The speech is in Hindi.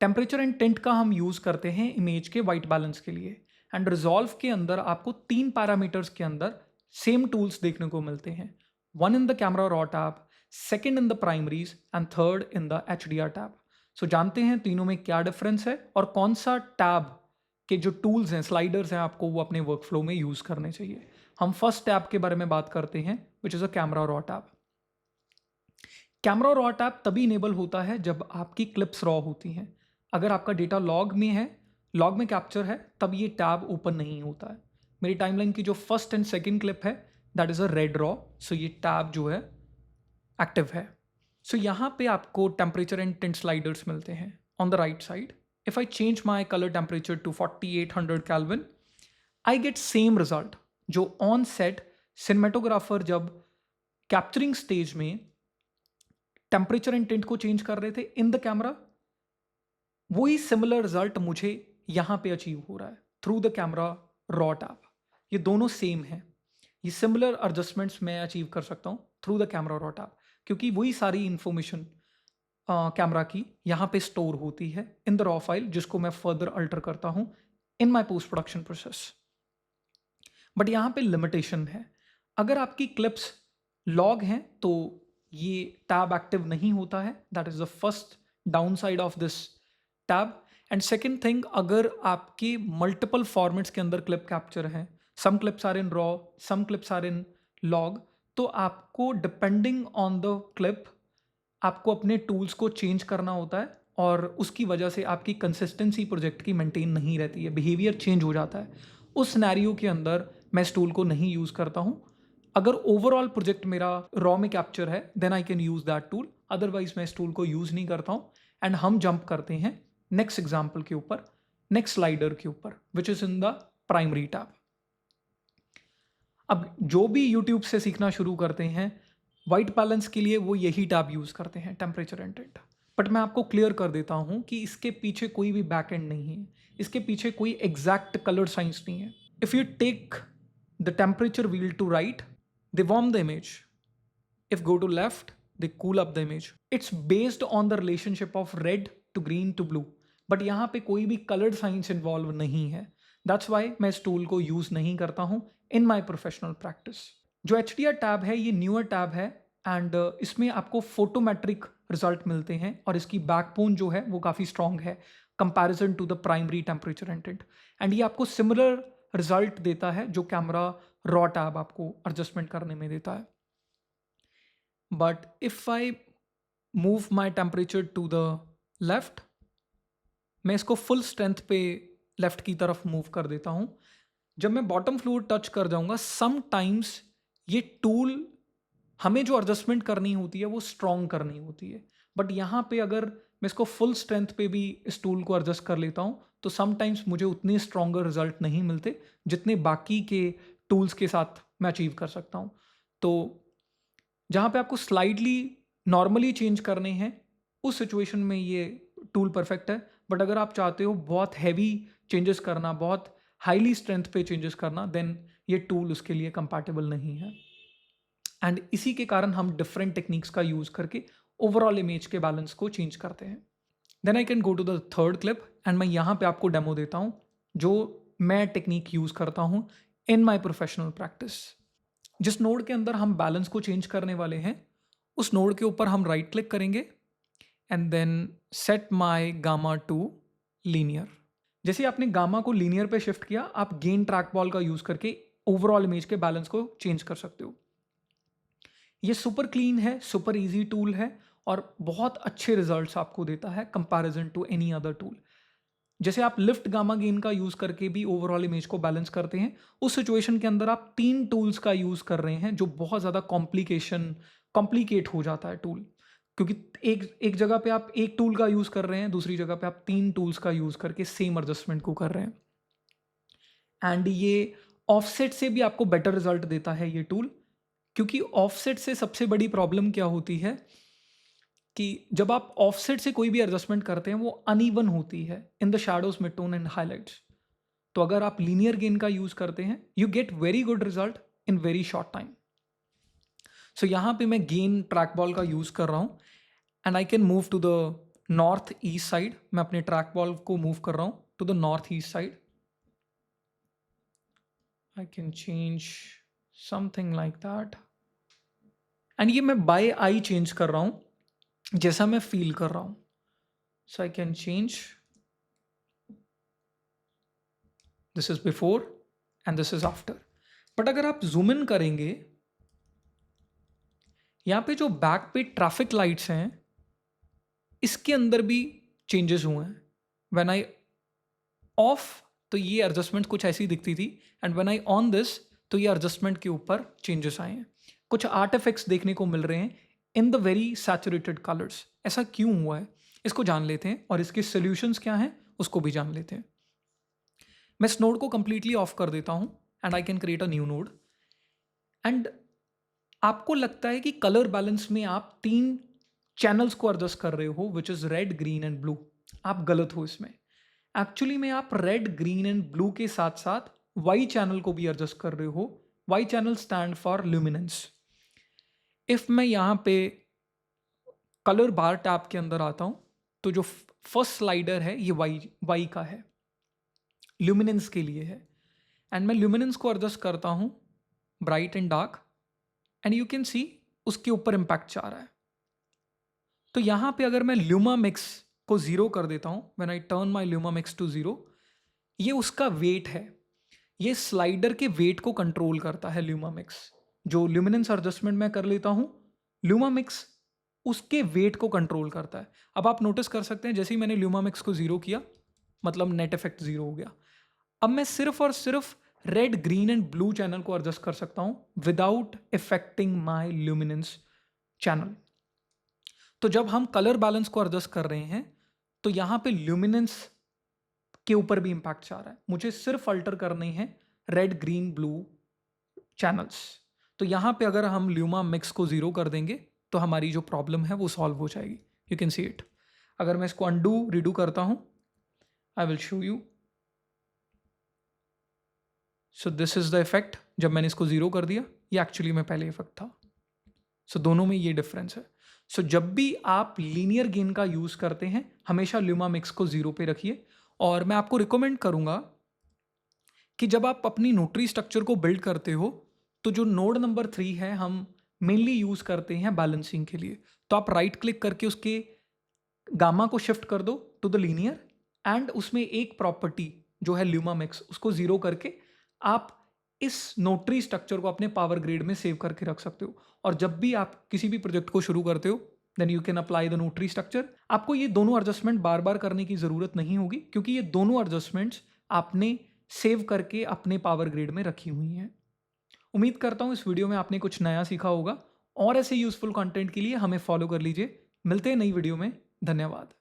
टेम्परेचर एंड टिंट का हम यूज़ करते हैं इमेज के वाइट बैलेंस के लिए, एंड रिजॉल्व के अंदर आपको 3 पैरामीटर्स के अंदर सेम टूल्स देखने को मिलते हैं। One in the camera raw tab, second in the primaries and third in the HDR tab. So जानते हैं तीनों में क्या डिफरेंस है और कौन सा टैब के जो टूल्स हैं, स्लाइडर्स हैं, आपको वो अपने वर्कफ्लो में यूज़ करने चाहिए। हम फर्स्ट टैब के बारे में बात करते हैं, which is a camera raw tab. Camera raw tab तभी इनेबल होता है जब आपकी क्लिप्स रॉ होती हैं। अगर आपका डेटा लॉग में है, लॉग में कैप्चर है, तब ये टैब ओपन नहीं होता है। मेरी टाइमलाइन की जो फर्स्ट एंड सेकंड क्लिप है, that is a red raw, so ये टैब जो है एक्टिव है। सो यहाँ पे आपको टेम्परेचर एंड टिंट स्लाइडर्स मिलते हैं on the right side. If I change my colour temperature to 4800 Kelvin, I get same result जो ऑन सेट सिनेमेटोग्राफर जब कैप्चरिंग स्टेज में टेम्परेचर एंड टिंट को चेंज कर रहे थे इन द कैमरा, वही सिमिलर रिजल्ट मुझे यहां पे अचीव हो रहा है through the camera raw tab. ये दोनों सेम है, ये सिमिलर एडजस्टमेंट्स मैं अचीव कर सकता हूं through the camera raw tab, क्योंकि वही सारी इंफॉर्मेशन कैमरा की यहाँ पे स्टोर होती है इन द रॉ फाइल, जिसको मैं फर्दर अल्टर करता हूं in my post production process. But यहाँ पे लिमिटेशन है, अगर आपकी क्लिप्स लॉग हैं तो ये टैब एक्टिव नहीं होता है। That is the first down side of this tab. And second thing, अगर आपके मल्टीपल फॉर्मेट्स के अंदर क्लिप कैप्चर हैं, some clips are in raw, some clips are in log, तो आपको डिपेंडिंग ऑन द क्लिप आपको अपने टूल्स को चेंज करना होता है, और उसकी वजह से आपकी कंसिस्टेंसी प्रोजेक्ट की मेंटेन नहीं रहती है, बिहेवियर चेंज हो जाता है। उस सिनेरियो के अंदर मैं इस टूल को नहीं यूज़ करता हूँ। अगर ओवरऑल प्रोजेक्ट मेरा रॉ में कैप्चर है, then I can use that tool, otherwise मैं इस टूल को यूज़ नहीं करता हूँ। एंड हम जंप करते हैं नेक्स्ट एग्जाम्पल के ऊपर, नेक्स्ट स्लाइडर के ऊपर, which is in the primary tab. अब जो भी यूट्यूब से सीखना शुरू करते हैं वाइट बैलेंस के लिए, वो यही टैब यूज़ करते हैं, टेम्परेचर एंड टिंट। बट मैं आपको क्लियर कर देता हूँ कि इसके पीछे कोई भी बैक एंड नहीं है, इसके पीछे कोई एग्जैक्ट कलर साइंस नहीं है। If you take the temperature wheel to right, they warm the image. If go to left, they cool up the image. It's based on the relationship of red to green to blue. But यहाँ पे कोई भी colored science involve नहीं है. That's why मैं इस tool को use नहीं करता हूँ in my professional practice. जो HDR टैब है, ये newer टैब है, and इसमें आपको photometric result मिलते हैं, और इसकी backbone जो है वो काफ़ी strong है comparison to the primary temperature and tint. And ये आपको similar रिजल्ट देता है जो कैमरा रॉ टैब आपको एडजस्टमेंट करने में देता है। But if I move my temperature to the left, मैं इसको फुल स्ट्रेंथ पे लेफ्ट की तरफ मूव कर देता हूं। जब मैं बॉटम फ्लोर टच कर जाऊंगा, समटाइम्स ये टूल हमें जो एडजस्टमेंट करनी होती है वो स्ट्रॉन्ग करनी होती है, बट यहाँ पे अगर मैं इसको फुल स्ट्रेंथ पे भी इस टूल को एडजस्ट कर लेता हूँ, तो समटाइम्स मुझे उतने स्ट्रॉन्गर रिजल्ट नहीं मिलते जितने बाकी के टूल्स के साथ मैं अचीव कर सकता हूँ। तो जहाँ पे आपको स्लाइडली नॉर्मली चेंज करने हैं, उस सिचुएशन में ये टूल परफेक्ट है। बट अगर आप चाहते हो बहुत हैवी चेंजेस करना, बहुत हाईली स्ट्रेंथ पे चेंजेस करना, देन ये टूल उसके लिए कंपैटिबल नहीं है। एंड इसी के कारण हम डिफरेंट टेक्निक्स का यूज़ करके ओवरऑल इमेज के बैलेंस को चेंज करते हैं। Then I can go to the third clip, and मैं यहाँ पे आपको डेमो देता हूँ जो मैं टेक्निक यूज़ करता हूँ इन माई प्रोफेशनल प्रैक्टिस। जिस नोड के अंदर हम बैलेंस को चेंज करने वाले हैं, उस नोड के ऊपर हम राइट क्लिक करेंगे and then set my gamma to linear. जैसे आपने गामा को लीनियर पे शिफ्ट किया, आप गेन ट्रैक बॉल का यूज़ करके ओवरऑल इमेज के बैलेंस को चेंज कर सकते हो। ये सुपर क्लीन है, सुपर इजी टूल है, और बहुत अच्छे रिजल्ट्स आपको देता है comparison to any other tool. जैसे आप लिफ्ट गामा गेन का यूज़ करके भी ओवरऑल इमेज को बैलेंस करते हैं, उस सिचुएशन के अंदर आप 3 टूल्स का यूज़ कर रहे हैं, जो बहुत ज़्यादा कॉम्प्लिकेट हो जाता है टूल, क्योंकि एक जगह पे आप एक टूल का यूज़ कर रहे हैं, दूसरी जगह पे आप 3 टूल्स का यूज़ करके सेम एडजस्टमेंट को कर रहे हैं। एंड ये ऑफसेट से भी आपको बेटर रिजल्ट देता है ये टूल, क्योंकि ऑफसेट से सबसे बड़ी प्रॉब्लम क्या होती है कि जब आप ऑफसेट से कोई भी एडजस्टमेंट करते हैं, वो अनइवन होती है in the shadows, mid tone and highlights. तो अगर आप लीनियर गेन का यूज़ करते हैं, you get very good result in very short time. So यहाँ पे मैं गेन ट्रैक बॉल का यूज़ कर रहा हूँ, and I can move to the north east side, मैं अपने ट्रैक वॉल्व को मूव कर रहा हूँ to the north east side. I can change something like that. And ये मैं बाय आई चेंज कर रहा हूँ जैसा मैं फील कर रहा हूँ. So I can change. This is before and this is after. But अगर आप जूम इन करेंगे, यहाँ पे जो बैक पे ट्रैफिक लाइट्स हैं इसके अंदर भी चेंजेस हुए हैं. व्हेन आई ऑफ तो ये एडजस्टमेंट कुछ ऐसी दिखती थी, and when I on this तो ये एडजस्टमेंट के ऊपर चेंजेस आए हैं. कुछ आर्ट इफेक्ट्स देखने को मिल रहे हैं in the very saturated colours. ऐसा क्यों हुआ है इसको जान लेते हैं, और इसके सोल्यूशंस क्या हैं उसको भी जान लेते हैं. मैं इस नोड को कंप्लीटली ऑफ कर देता हूं and I can create a new node. And आपको लगता है कि कलर बैलेंस में आप 3 चैनल्स को एडजस्ट कर रहे हो, which is red, green and blue. आप गलत हो इसमें. एक्चुअली में आप रेड, ग्रीन एंड ब्लू के साथ साथ वाई चैनल को भी एडजस्ट कर रहे हो. Y channel stand for luminance. If मैं यहाँ पे कलर बार टैब के अंदर आता हूँ तो जो फर्स्ट स्लाइडर है ये वाई का है, ल्यूमिनेंस के लिए है. एंड मैं ल्यूमिनेंस को एडजस्ट करता हूँ bright and dark, and you can see उसके ऊपर इम्पैक्ट जा रहा है. तो यहाँ पे अगर मैं ल्यूमा मिक्स को 0 कर देता हूँ, when I turn my luma mix to 0, ये उसका वेट है. ये स्लाइडर के वेट को कंट्रोल करता है ल्यूमा मिक्स. जो ल्यूमिनेंस एडजस्टमेंट मैं कर लेता हूँ, ल्यूमा मिक्स उसके वेट को कंट्रोल करता है. अब आप नोटिस कर सकते हैं जैसे ही मैंने ल्यूमा मिक्स को 0 किया, मतलब नेट इफेक्ट 0 हो गया. अब मैं सिर्फ और सिर्फ red, green and blue channel को एडजस्ट कर सकता हूं without affecting my luminance channel. तो जब हम कलर बैलेंस को एडजस्ट कर रहे हैं तो यहां पे ल्यूमिनेंस के ऊपर भी इंपैक्ट आ रहा है. मुझे सिर्फ अल्टर करने हैं रेड, ग्रीन, ब्लू चैनल्स. तो यहां पे अगर हम ल्यूमा मिक्स को 0 कर देंगे तो हमारी जो प्रॉब्लम है वो सॉल्व हो जाएगी. You can see it. अगर मैं इसको अंडू रीडू करता हूं, I will show you. So this is the effect. जब मैंने इसको 0 कर दिया, ये एक्चुअली में पहले इफेक्ट था. सो दोनों में ये डिफरेंस है. सो जब भी आप लीनियर गेन का यूज करते हैं, हमेशा ल्यूमा मिक्स को 0 पे रखिए. और मैं आपको रिकमेंड करूंगा कि जब आप अपनी नोटरी स्ट्रक्चर को बिल्ड करते हो तो जो नोड नंबर 3 है हम मेनली यूज करते हैं बैलेंसिंग के लिए. तो आप राइट क्लिक करके उसके गामा को शिफ्ट कर दो टू द लीनियर, एंड उसमें एक प्रॉपर्टी जो है ल्यूमा मिक्स उसको 0 करके आप इस नोटरी स्ट्रक्चर को अपने पावर ग्रिड में सेव करके रख सकते हो. और जब भी आप किसी भी प्रोजेक्ट को शुरू करते हो, then you can apply the node tree structure. आपको ये दोनों एडजस्टमेंट बार बार करने की जरूरत नहीं होगी, क्योंकि ये दोनों एडजस्टमेंट्स आपने सेव करके अपने पावर ग्रिड में रखी हुई हैं. उम्मीद करता हूं इस वीडियो में आपने कुछ नया सीखा होगा, और ऐसे यूजफुल कंटेंट के लिए हमें फॉलो कर लीजिए. मिलते हैं नई वीडियो में. धन्यवाद.